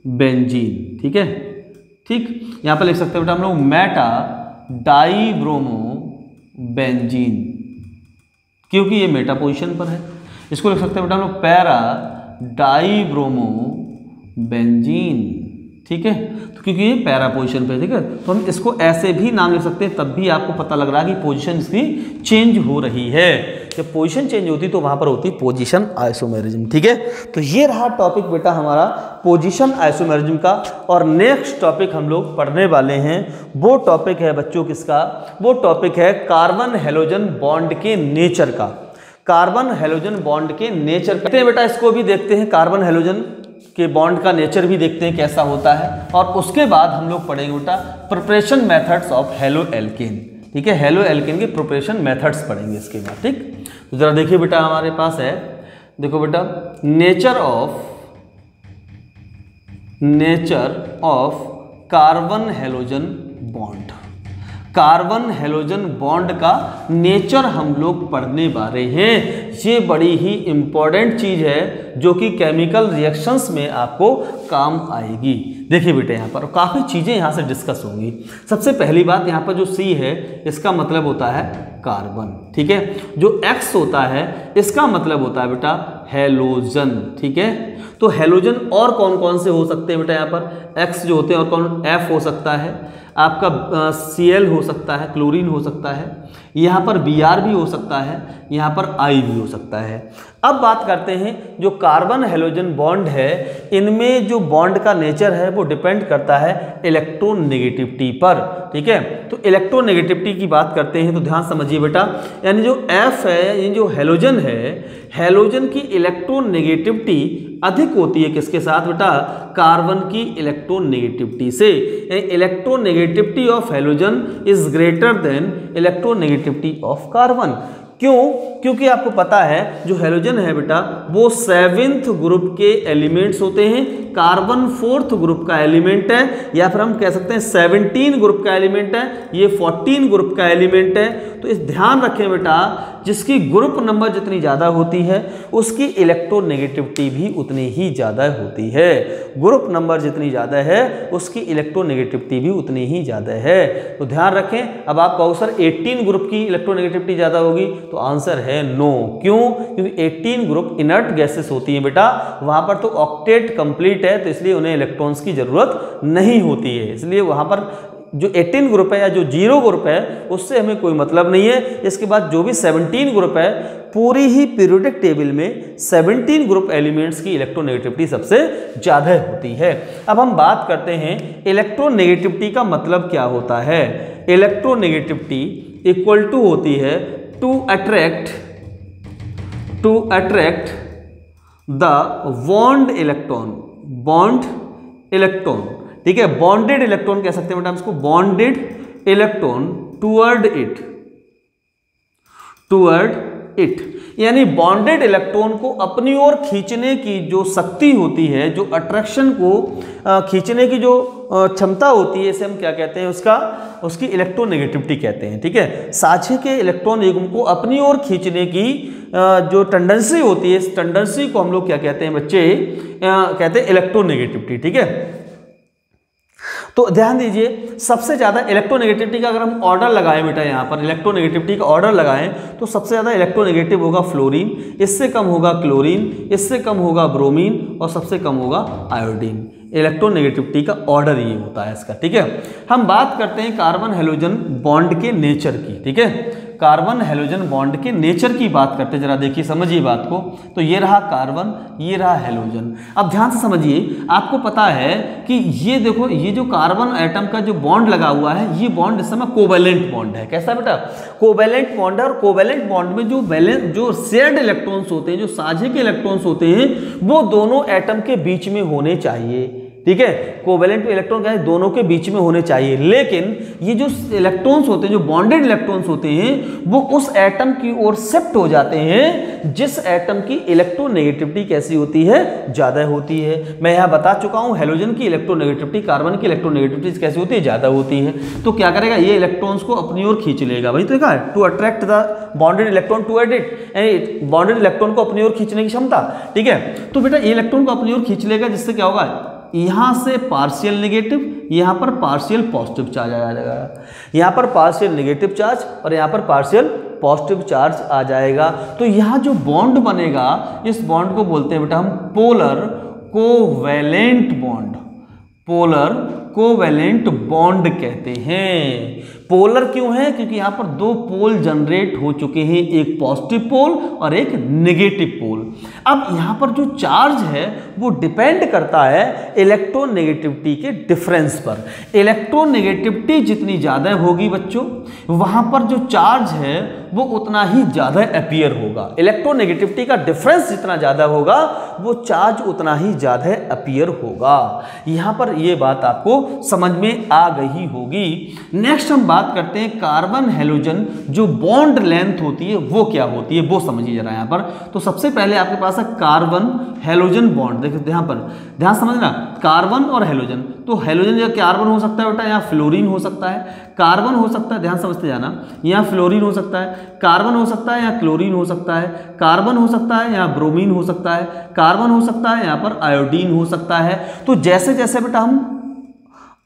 S1: बेंजीन। ठीक है, ठीक, यहाँ पर लिख सकते हैं बेटा हम लोग मेटा डाईब्रोमो बेंजीन, क्योंकि ये मेटा पोजीशन पर है। इसको लिख सकते हैं बेटा हम लोग पैरा डाईब्रोमो बेंजीन। ठीक है, तो क्योंकि ये पैरा पोजीशन पे, ठीक है, तो हम इसको ऐसे भी नाम लिख सकते हैं, तब भी आपको पता लग रहा है कि पोजीशन इसकी चेंज हो रही है। जब पोजीशन चेंज होती तो वहां पर होती पोजीशन आइसोमेरिज्म। ठीक है, तो ये रहा टॉपिक बेटा हमारा पोजीशन आइसोमेरिज्म का। और नेक्स्ट टॉपिक हम लोग पढ़ने वाले हैं, वो टॉपिक है बच्चों किसका, वो टॉपिक है कार्बन हेलोजन बॉन्ड के नेचर का। कार्बन हेलोजन बॉन्ड के नेचर कहते हैं बेटा, इसको भी देखते हैं, कार्बन हेलोजन के बॉन्ड का नेचर भी देखते हैं कैसा होता है। और उसके बाद हम लोग पढ़ेंगे बेटा preparation methods of halo alkane. ठीक है, हेलो एल्केन के प्रिपरेशन मेथड्स पढ़ेंगे इसके बाद। ठीक, तो जरा देखिए बेटा हमारे पास है, देखो बेटा nature of carbon halogen bond. Carbon halogen bond का नेचर हम लोग पढ़ने वाले हैं। ये बड़ी ही इंपॉर्टेंट चीज है जो कि केमिकल रिएक्शंस में आपको काम आएगी। देखिए बेटे यहाँ पर काफ़ी चीज़ें यहाँ से डिस्कस होंगी। सबसे पहली बात, यहाँ पर जो C है इसका मतलब होता है कार्बन। ठीक है, जो X होता है इसका मतलब होता है बेटा हेलोजन। ठीक है, तो हेलोजन और कौन कौन से हो सकते हैं बेटा, यहाँ पर X जो होते हैं, और कौन F हो सकता है, आपका Cl हो सकता है, क्लोरीन हो सकता है, यहाँ पर Br भी हो सकता है, यहाँ पर I भी हो सकता है। अब बात करते हैं जो कार्बन हेलोजन बॉन्ड है, इनमें जो बॉन्ड का नेचर है वो डिपेंड करता है इलेक्ट्रोनेगेटिविटी पर। ठीक है, तो इलेक्ट्रोनेगेटिविटी की बात करते हैं तो ध्यान समझिए बेटा, यानी जो F है, ये जो हेलोजन है, हेलोजन की इलेक्ट्रोनेगेटिविटी अधिक होती है किसके साथ बेटा, कार्बन की इलेक्ट्रोनेगेटिविटी से। Electronegativity of halogen is greater than electronegativity of carbon. क्यों? क्योंकि आपको पता है जो हेलोजन है बेटा वो 7th ग्रुप के एलिमेंट्स होते हैं, कार्बन 4th ग्रुप का एलिमेंट है, या फिर हम कह सकते हैं 17 ग्रुप का एलिमेंट है, ये 14 ग्रुप का एलिमेंट है। तो इस ध्यान रखें बेटा, जिसकी ग्रुप नंबर जितनी ज़्यादा होती है उसकी इलेक्ट्रोनेगेटिविटी भी उतनी ही ज़्यादा होती है। ग्रुप नंबर जितनी ज़्यादा है उसकी इलेक्ट्रोनेगेटिविटी भी उतनी ही ज़्यादा है। तो ध्यान रखें। अब आप कहो सर 18 ग्रुप की इलेक्ट्रोनेगेटिविटी ज़्यादा होगी, तो आंसर है नो। क्यों? क्योंकि 18 ग्रुप इनर्ट गैसेस होती है बेटा, वहाँ पर तो ऑक्टेट कंप्लीट है, तो इसलिए उन्हें इलेक्ट्रॉन्स की ज़रूरत नहीं होती है, इसलिए वहाँ पर जो 18 ग्रुप है या जो 0 ग्रुप है उससे हमें कोई मतलब नहीं है। इसके बाद जो भी 17 ग्रुप है, पूरी ही पीरियोडिक टेबल में 17 ग्रुप एलिमेंट्स की इलेक्ट्रोनेगेटिविटी सबसे ज़्यादा होती है। अब हम बात करते हैं इलेक्ट्रोनेगेटिविटी का मतलब क्या होता है। इलेक्ट्रोनेगेटिविटी इक्वल टू होती है to attract the bond electron, ठीक है, बॉन्डेड इलेक्ट्रॉन कह सकते हैं बेटा इसको, बॉन्डेड इलेक्ट्रॉन टूवर्ड इट, यानी बॉन्डेड इलेक्ट्रॉन को अपनी ओर खींचने की जो शक्ति होती है, जो अट्रैक्शन को खींचने की जो क्षमता होती है, इसे हम क्या कहते हैं, उसकी इलेक्ट्रोनेगेटिविटी कहते हैं। ठीक है, साझे के इलेक्ट्रॉन युग्म को अपनी ओर खींचने की जो टेंडेंसी होती है, इस टेंडेंसी को हम लोग क्या कहते हैं बच्चे, कहते हैं इलेक्ट्रोनेगेटिविटी। ठीक है, तो ध्यान दीजिए, सबसे ज़्यादा इलेक्ट्रोनेगेटिविटी का अगर हम ऑर्डर लगाएं बेटा, यहाँ पर इलेक्ट्रोनेगेटिविटी का ऑर्डर लगाएं तो सबसे ज़्यादा इलेक्ट्रोनेगेटिव होगा फ्लोरीन, इससे कम होगा क्लोरीन, इससे कम होगा ब्रोमीन और सबसे कम होगा आयोडीन। इलेक्ट्रोनेगेटिविटी का ऑर्डर ये होता है इसका। ठीक है, हम बात करते हैं कार्बन हेलोजन बॉन्ड के नेचर की। ठीक है, कार्बन हेलोजन बॉन्ड के नेचर की बात करते हैं, जरा देखिए समझिए बात को। तो ये रहा कार्बन, ये रहा हेलोजन। अब ध्यान से समझिए, आपको पता है कि ये देखो, ये जो कार्बन एटम का जो बॉन्ड लगा हुआ है, ये बॉन्ड इस समय कोवैलेंट बॉन्ड है। कैसा बेटा, कोवैलेंट बॉन्ड है। और कोवैलेंट बॉन्ड में जो शेयर्ड इलेक्ट्रॉन्स होते हैं, जो साझे के इलेक्ट्रॉन्स होते हैं, वो दोनों एटम के बीच में होने चाहिए। ठीक है, कोवैलेंट इलेक्ट्रॉन क्या है, दोनों के बीच में होने चाहिए। लेकिन ये जो इलेक्ट्रॉन्स होते हैं, जो बॉन्डेड इलेक्ट्रॉन्स होते हैं, वो उस एटम की ओर शिफ्ट हो जाते हैं जिस एटम की इलेक्ट्रोनेगेटिविटी कैसी होती है, ज्यादा होती है। मैं यहां बता चुका हूं, हेलोजन की इलेक्ट्रोनेगेटिविटी, कार्बन की इलेक्ट्रोनेगेटिविटी कैसी होती है, ज्यादा होती है। तो क्या करेगा, ये इलेक्ट्रॉन्स को अपनी ओर खींच लेगा। भाई तो देखा है, to attract the bonded electron towards it, यानी बॉन्डेड इलेक्ट्रॉन को अपनी ओर खींचने की क्षमता। ठीक है, तो बेटा ये इलेक्ट्रॉन को अपनी ओर खींच लेगा, जिससे क्या होगा, यहां से पार्शियल नेगेटिव, यहां पर पार्शियल पॉजिटिव चार्ज आ जाएगा, यहां पर पार्शियल नेगेटिव चार्ज और यहां पर पार्शियल पॉजिटिव चार्ज आ जाएगा। तो यहां जो बॉन्ड बनेगा, इस बॉन्ड को बोलते हैं बेटा हम polar covalent bond, polar covalent bond कहते हैं। पोलर क्यों है, क्योंकि यहां पर दो पोल जनरेट हो चुके हैं, एक पॉजिटिव पोल और एक नेगेटिव पोल। अब यहां पर जो चार्ज है वो डिपेंड करता है इलेक्ट्रोनेगेटिविटी के डिफरेंस पर। इलेक्ट्रोनेगेटिविटी जितनी ज्यादा होगी बच्चों, वहां पर जो चार्ज है वो उतना ही ज्यादा अपीयर होगा। इलेक्ट्रोनेगेटिविटी का डिफरेंस जितना ज्यादा होगा, वो चार्ज उतना ही ज्यादा अपीयर होगा। यहां पर ये बात आपको समझ में आ गई होगी। नेक्स्ट हम बात करते हैं कार्बन हेलोजन जो बॉन्ड लेंथ होती है वो क्या होती है, वो समझिए जरा यहां पर। तो सबसे पहले आपके पास है कार्बन हेलोजन बॉन्ड। देखिए यहां पर ध्यान समझना, कार्बन और हेलोजन। तो हेलोजन या कार्बन हो सकता है बेटा, या फ्लोरीन हो सकता है, कार्बन हो सकता है, ध्यान समझते जाना, या फ्लोरीन हो सकता है, कार्बन हो सकता है, या क्लोरीन हो सकता है, कार्बन हो सकता है, या ब्रोमीन हो सकता है, कार्बन हो सकता है, यहाँ पर आयोडीन हो सकता है। तो जैसे जैसे बेटा हम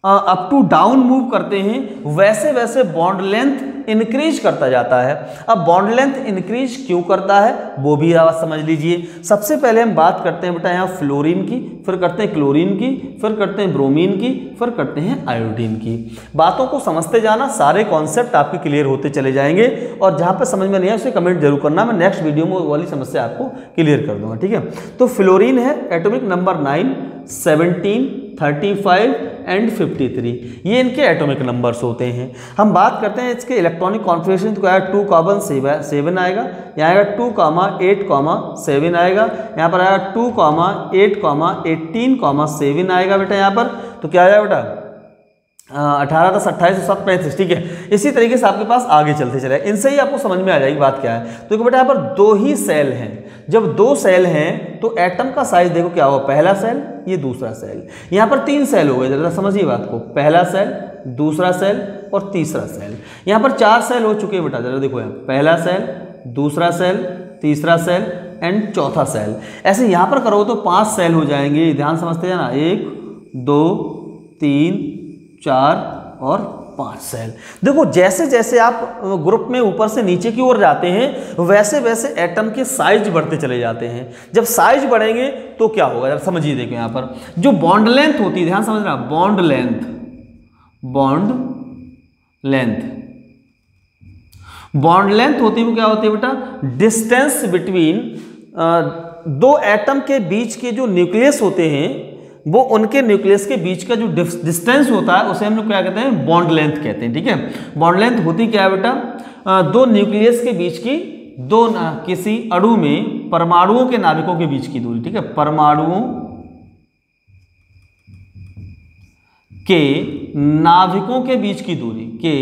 S1: अप टू डाउन मूव करते हैं, वैसे वैसे बॉन्ड लेंथ इंक्रीज करता जाता है। अब बॉन्ड लेंथ इंक्रीज क्यों करता है वो भी आप समझ लीजिए। सबसे पहले हम बात करते हैं बेटा यहाँ फ्लोरीन की, फिर करते हैं क्लोरीन की, फिर करते हैं ब्रोमीन की, फिर करते हैं आयोडीन की। बातों को समझते जाना, सारे कॉन्सेप्ट आपके क्लियर होते चले जाएंगे। और जहाँ पर समझ में नहीं है उसे कमेंट जरूर करना, मैं नेक्स्ट वीडियो में वाली समस्या आपको क्लियर कर दूंगा। ठीक है, तो फ्लोरीन है एटॉमिक नंबर 9, 17, 35 एंड 53, ये इनके एटॉमिक नंबर्स होते हैं। हम बात करते हैं इसके इलेक्ट्रॉनिक कॉन्फ़िगरेशन, तो आएगा 2 आएगा, यहाँ आएगा 2,8,7 आएगा, यहाँ पर आएगा 2,8,18,7 आएगा बेटा यहाँ पर। तो क्या आएगा बेटा 18, 10, 28, 7, 35। ठीक है, इसी तरीके से आपके पास आगे चलते चले, इनसे ही आपको समझ में आ जाएगी बात क्या है। तो बेटा यहाँ पर दो ही सेल हैं, जब दो सेल हैं तो एटम का साइज देखो क्या होगा, पहला सेल, ये दूसरा सेल। यहाँ पर 3 सेल हो गए, जरा समझिए बात को, पहला सेल, दूसरा सेल और तीसरा सेल। यहाँ पर 4 सेल हो चुके हैं बेटा, जरा देखो यहाँ पहला सेल, दूसरा सेल, तीसरा सेल एंड चौथा सेल। ऐसे यहाँ पर करो तो 5 सेल हो जाएंगे, ध्यान समझते हैं ना, 1, 2, 3, 4 और 5 सेल। देखो जैसे जैसे आप ग्रुप में ऊपर से नीचे की ओर जाते हैं, वैसे वैसे एटम के साइज बढ़ते चले जाते हैं। जब साइज बढ़ेंगे तो क्या होगा, जरा समझिए। देखो यहाँ पर जो बॉन्ड लेंथ होती है, ध्यान समझना, bond length length. Bond length होती है वो क्या होती है बेटा, डिस्टेंस बिटवीन दो एटम के बीच के जो न्यूक्लियस होते हैं वो उनके न्यूक्लियस के बीच का जो डिस्टेंस होता है उसे हम लोग क्या कहते हैं, बॉन्ड लेंथ कहते हैं। ठीक है, बॉन्ड लेंथ होती क्या है बेटा, दो न्यूक्लियस के बीच की किसी अणु में परमाणुओं के नाभिकों के बीच की दूरी। ठीक है, परमाणुओं के नाभिकों के बीच की दूरी, के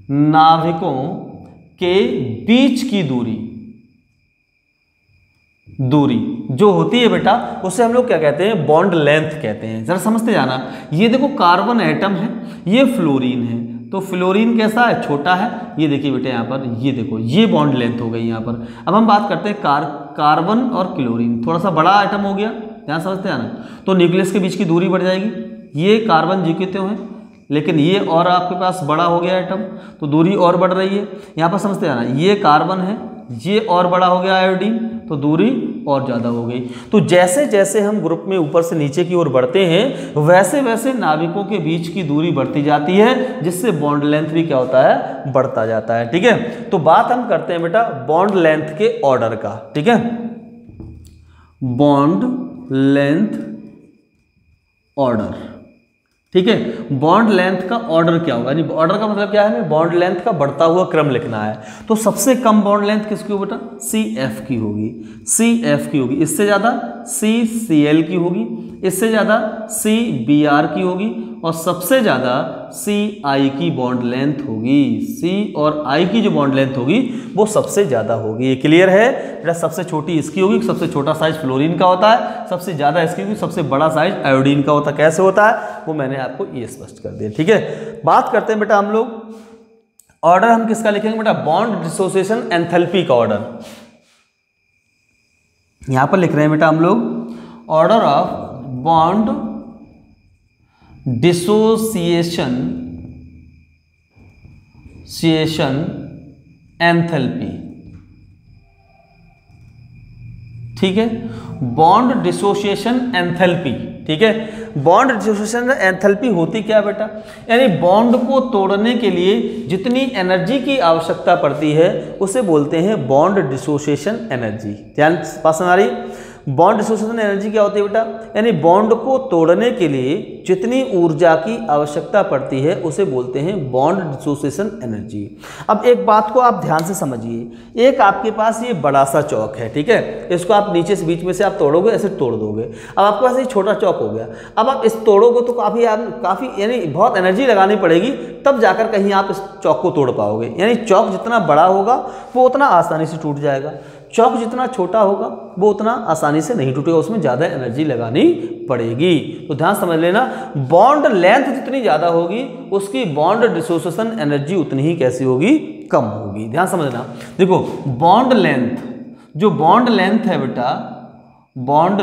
S1: नाभिकों के बीच की दूरी जो होती है बेटा उसे हम लोग क्या कहते हैं, बॉन्ड लेंथ कहते हैं। जरा समझते जाना, ये देखो कार्बन एटम है, ये फ्लोरीन है, तो फ्लोरीन कैसा है, छोटा है। ये देखिए बेटे यहाँ पर, ये देखो ये बॉन्ड लेंथ हो गई यहाँ पर। अब हम बात करते हैं कार्बन और क्लोरीन, थोड़ा सा बड़ा एटम हो गया, ध्यान समझते जाना, तो न्यूक्लियस के बीच की दूरी बढ़ जाएगी। ये कार्बन जी के हैं, लेकिन ये और आपके पास बड़ा हो गया एटम, तो दूरी और बढ़ रही है। यहाँ पर समझते जाना, ये कार्बन है, ये और बड़ा हो गया आयोडीन, तो दूरी और ज़्यादा हो गई। तो जैसे जैसे हम ग्रुप में ऊपर से नीचे की ओर बढ़ते हैं वैसे वैसे नाभिकों के बीच की दूरी बढ़ती जाती है, जिससे बॉन्ड लेंथ भी क्या होता है, बढ़ता जाता है। ठीक है, तो बात हम करते हैं बेटा बॉन्ड लेंथ के ऑर्डर का। ठीक है, बॉन्ड लेंथ ऑर्डर। ठीक है, बॉन्ड लेंथ का ऑर्डर क्या होगा, यानी ऑर्डर का मतलब क्या है, हमें बॉन्ड लेंथ का बढ़ता हुआ क्रम लिखना है। तो सबसे कम बॉन्ड लेंथ किसकी होगी बेटा, CF की होगी, CF की होगी। इससे ज़्यादा CCl की होगी, इससे ज़्यादा CBr की होगी, और सबसे ज़्यादा CI की बॉन्ड लेंथ होगी। C और I की जो बॉन्ड लेंथ होगी वो सबसे ज़्यादा होगी। ये क्लियर है बेटा, सबसे छोटी इसकी होगी, सबसे छोटा साइज फ्लोरीन का होता है, सबसे ज़्यादा इसकी होगी, सबसे बड़ा साइज आयोडीन का होता है। कैसे होता है वो मैंने आपको ये स्पष्ट कर दिया। ठीक है, बात करते हैं बेटा हम लोग ऑर्डर हम किसका लिखेंगे बेटा, बॉन्ड डिसोसिएशन एंथैल्पी का ऑर्डर। यहां पर लिख रहे हैं बेटा हम लोग order of bond dissociation enthalpy. ठीक है, बॉन्ड डिसोसिएशन एंथैल्पी। ठीक है, बॉन्ड डिसोसिएशन एंथैल्पी होती क्या बेटा, यानी बॉन्ड को तोड़ने के लिए जितनी एनर्जी की आवश्यकता पड़ती है उसे बोलते हैं बॉन्ड डिसोसिएशन एनर्जी। ध्यान पास में आ रही है, बॉन्ड डिसोसिएशन एनर्जी क्या होती है बेटा, यानी बॉन्ड को तोड़ने के लिए जितनी ऊर्जा की आवश्यकता पड़ती है उसे बोलते हैं बॉन्ड डिसोसिएशन एनर्जी। अब एक बात को आप ध्यान से समझिए, एक आपके पास ये बड़ा सा चौक है, ठीक है, इसको आप नीचे से बीच में से आप तोड़ोगे, ऐसे तोड़ दोगे। अब आपके पास ये छोटा चौक हो गया, अब आप इस तोड़ोगे तो काफ़ी यानी बहुत एनर्जी लगानी पड़ेगी, तब जाकर कहीं आप इस चौक को तोड़ पाओगे। यानी चौक जितना बड़ा होगा वो उतना आसानी से टूट जाएगा, चौक जितना छोटा होगा वो उतना आसानी से नहीं टूटेगा, उसमें ज़्यादा एनर्जी लगानी पड़ेगी। तो ध्यान समझ लेना, बॉन्ड लेंथ जितनी ज़्यादा होगी उसकी बॉन्ड डिसोसिएशन एनर्जी उतनी ही कैसी होगी, कम होगी। ध्यान समझना, देखो बॉन्ड लेंथ, जो बॉन्ड लेंथ है बेटा, बॉन्ड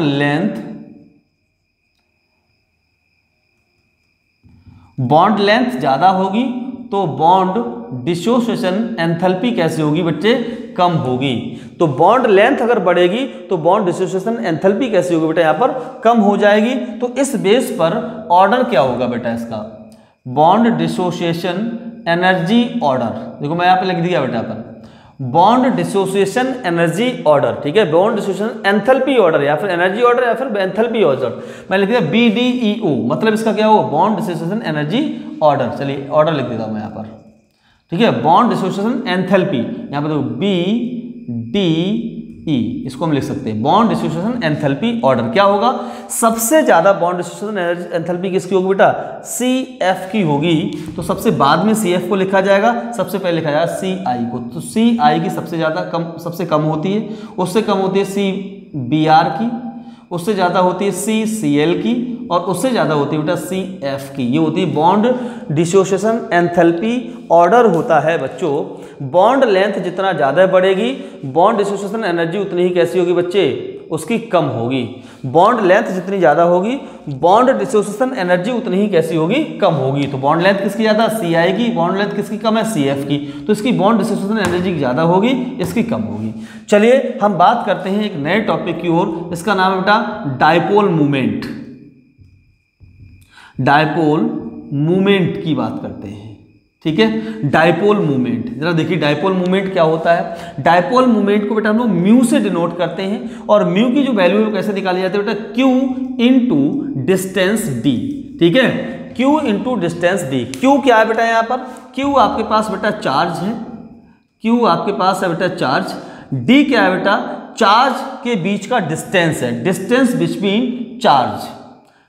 S1: लेंथ ज़्यादा होगी तो बॉन्ड डिसोसिएशन एंथैल्पी कैसी होगी बच्चे, कम होगी। तो बॉन्ड लेंथ अगर बढ़ेगी तो बॉन्ड डिसोसिएशन एंथैल्पी कैसी होगी बेटा, यहाँ पर कम हो जाएगी। तो इस बेस पर ऑर्डर क्या होगा बेटा इसका, बॉन्ड डिसोसिएशन एनर्जी ऑर्डर। देखो मैं यहाँ पे लिख दिया बेटा पर बॉन्ड डिसोसिएशन एनर्जी ऑर्डर। ठीक है, बॉन्ड डिसोसिएशन एंथैल्पी ऑर्डर या फिर एनर्जी ऑर्डर या फिर एंथैल्पी ऑर्डर, मैं लिख दिया BDEO, मतलब इसका क्या हो, बॉन्ड डिसोसिएशन एनर्जी ऑर्डर। चलिए ऑर्डर लिख देता हूँ मैं यहाँ पर। ठीक है, बॉन्ड डिसोसिएशन एंथैल्पी, यहाँ पर देखो BDE, इसको हम लिख सकते हैं बॉन्ड डिसोसिएशन एंथैल्पी ऑर्डर। क्या होगा, सबसे ज्यादा बॉन्ड डिसोसिएशन एंथैल्पी किसकी होगी बेटा, CF की होगी। तो सबसे बाद में CF को लिखा जाएगा, सबसे पहले लिखा जाएगा CI को। तो CI की सबसे कम होती है, उससे कम होती है CBr की, उससे ज़्यादा होती है CCl की, और उससे ज़्यादा होती है बेटा CF की। ये होती है बॉन्ड डिसोसिएशन एंथैल्पी ऑर्डर होता है बच्चों। बॉन्ड लेंथ जितना ज़्यादा बढ़ेगी बॉन्ड डिसोसिएशन एनर्जी उतनी ही कैसी होगी बच्चे, उसकी कम होगी। बॉन्ड लेंथ जितनी ज़्यादा होगी बॉन्ड डिसोसिएशन एनर्जी उतनी ही कैसी होगी, कम होगी। तो बॉन्ड लेंथ किसकी ज़्यादा, CI की, बॉन्ड लेंथ किसकी कम है, CF की, तो इसकी बॉन्ड डिसोसिएशन एनर्जी ज़्यादा होगी, इसकी कम होगी। चलिए हम बात करते हैं एक नए टॉपिक की ओर, इसका नाम है बेटा डायपोल मूवमेंट। डायपोल मूवमेंट की बात करते हैं। ठीक है। डाइपोल मूवमेंट, जरा देखिए डाइपोल मूवमेंट क्या होता है। डाइपोल मूवमेंट को बेटा हम लोग म्यू से डिनोट करते हैं और म्यू की जो वैल्यू है कैसे निकाली जाती है बेटा, क्यू इंटू डिस्टेंस डी, ठीक है, Q into distance D. Q क्या है बेटा यहाँ पर, क्यू आपके पास बेटा चार्ज है, क्यू आपके पास है बेटा चार्ज, डी क्या है बेटा, चार्ज के बीच का डिस्टेंस है, distance between charge,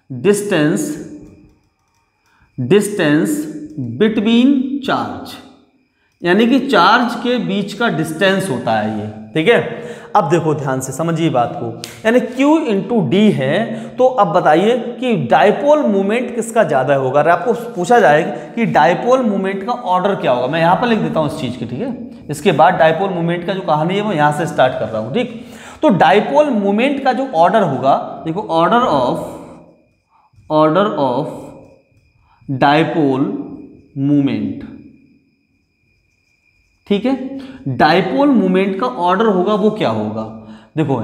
S1: distance between charge, यानी कि चार्ज के बीच का डिस्टेंस होता है ये, ठीक है। अब देखो ध्यान से समझिए बात को, यानी Q इंटू डी है, तो अब बताइए कि डाइपोल मूवमेंट किसका ज्यादा होगा। अगर आपको पूछा जाए कि डाइपोल मूवमेंट का ऑर्डर क्या होगा, मैं यहां पर लिख देता हूं इस चीज की, ठीक है। इसके बाद डाइपोल मूवमेंट का जो कहानी है वो यहां से स्टार्ट कर रहा हूं, ठीक। तो डाइपोल मूवमेंट का जो ऑर्डर होगा, देखो ऑर्डर ऑफ डाइपोल मूवमेंट, ठीक है। डाइपोल मूवमेंट का ऑर्डर होगा वो क्या होगा, देखो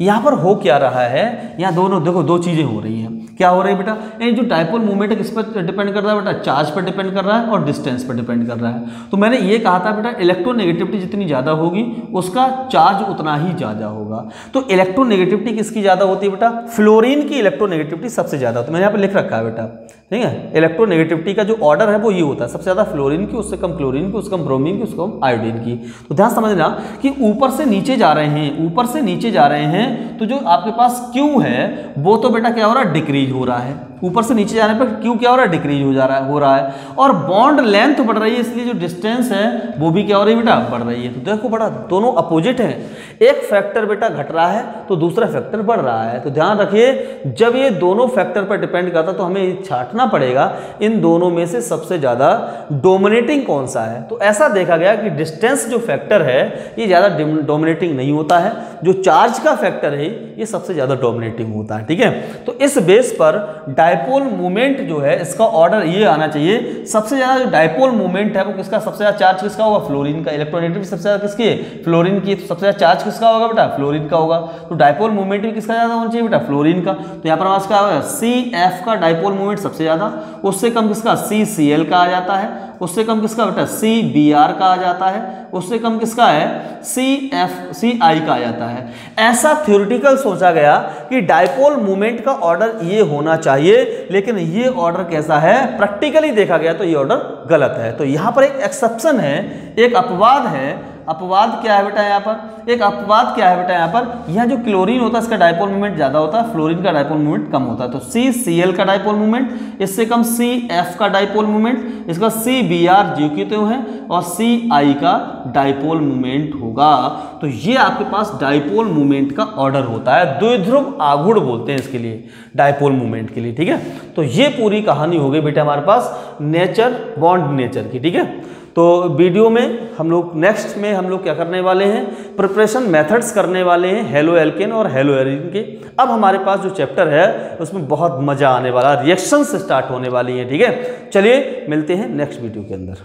S1: यहां पर हो क्या रहा है, यहां दोनों देखो दो चीजें हो रही हैं। क्या हो रही है बेटा, ये जो डाइपोल मूवमेंट है किस पर डिपेंड कर रहा है बेटा, चार्ज पर डिपेंड कर रहा है और डिस्टेंस पर डिपेंड कर रहा है। तो मैंने ये कहा था बेटा इलेक्ट्रोनेगेटिविटी जितनी ज्यादा होगी उसका चार्ज उतना ही ज्यादा होगा। तो इलेक्ट्रोनेगेटिविटी किसकी ज्यादा होती है बेटा, फ्लोरीन की इलेक्ट्रोनेगेटिविटी सबसे ज्यादा होती है। मैंने यहाँ पर लिख रखा है बेटा, ठीक है। इलेक्ट्रोनेगेटिविटी का जो ऑर्डर है वो ये होता है, सबसे ज्यादा फ्लोरीन की, उससे कम क्लोरीन की, उससे कम ब्रोमीन की, उससे कम आयोडीन की। तो ध्यान समझना कि ऊपर से नीचे जा रहे हैं, ऊपर से नीचे जा रहे हैं, तो जो आपके पास Q है वो तो बेटा क्या हो रहा है, डिक्रीज हो रहा है। ऊपर से नीचे जाने पर Q क्या हो रहा है, डिक्रीज हो रहा है और बॉन्ड लेंथ बढ़ रही है, इसलिए जो डिस्टेंस है वो भी क्या हो रही है बेटा, बढ़ रही है। तो देखो बेटा दोनों अपोजिट हैं, एक फैक्टर बेटा घट रहा है तो दूसरा फैक्टर बढ़ रहा है। तो ध्यान रखिए जब ये दोनों फैक्टर पर डिपेंड करता है तो हमें छांटना पड़ेगा इन दोनों में से सबसे ज्यादा डोमिनेटिंग कौन सा है। तो ऐसा देखा गया कि डिस्टेंस जो फैक्टर है ये ज्यादा डोमिनेटिंग नहीं होता है, जो चार्ज का फैक्टर है ये सबसे ज्यादा डोमिनेटिंग होता है, ठीक है। तो इस बेस पर डाइपोल मूवमेंट जो है इसका ऑर्डर ये आना चाहिए, सबसे ज्यादा जो डाइपोल मूवमेंट है वो किसका, सबसे ज्यादा चार्ज किसका होगा, फ्लोरीन का। इलेक्ट्रोनेगेटिविटी सबसे ज्यादा किसकी है, फ्लोरीन की। तो सबसे ज्यादा चार्ज किसका होगा बेटा, फ्लोरीन का होगा। तो डाइपोल मूवमेंट भी किसका ज्यादा होना चाहिए बेटा, फ्लोरीन का। तो यहाँ पर हमारे क्या होगा, CF का डाइपोल मूवमेंट सबसे ज्यादा, उससे कम किसका, CCl का आ जाता है, उससे कम किसका बेटा, CBr का आ जाता है, उससे कम किसका है, CI का आ जाता है। ऐसा थ्योरेटिकल सोचा गया कि डाइपोल मूवमेंट का ऑर्डर ये होना चाहिए, लेकिन ये ऑर्डर कैसा है, प्रैक्टिकली देखा गया तो ये ऑर्डर गलत है। तो यहां पर एक एक्सेप्शन है, एक अपवाद है। अपवाद क्या है बेटा यहाँ पर, एक अपवाद क्या है बेटा यहाँ पर, यहाँ जो क्लोरीन होता है इसका डाइपोल मूवमेंट ज्यादा होता है, फ्लोरीन का डाइपोल मूवमेंट कम होता है। तो CCl का डाइपोल मूवमेंट इससे कम, CF का डाइपोल मूवमेंट, इसका CBr जो की तो है, और CI का डाइपोल मूवमेंट होगा। तो ये आपके पास डाइपोल मूवमेंट का ऑर्डर होता है, द्विध्रुव आघूर्ण बोलते हैं इसके लिए, डाइपोल मूवमेंट के लिए, ठीक है। तो ये पूरी कहानी हो गई बेटा हमारे पास नेचर, बॉन्ड नेचर की, ठीक है। तो वीडियो में हम लोग नेक्स्ट में हम लोग क्या करने वाले हैं, प्रिपरेशन मेथड्स करने वाले हैं हेलो एल्केन और हेलो एरिन के। अब हमारे पास जो चैप्टर है उसमें बहुत मजा आने वाला, रिएक्शन से स्टार्ट होने वाली है, ठीक है। चलिए मिलते हैं नेक्स्ट वीडियो के अंदर।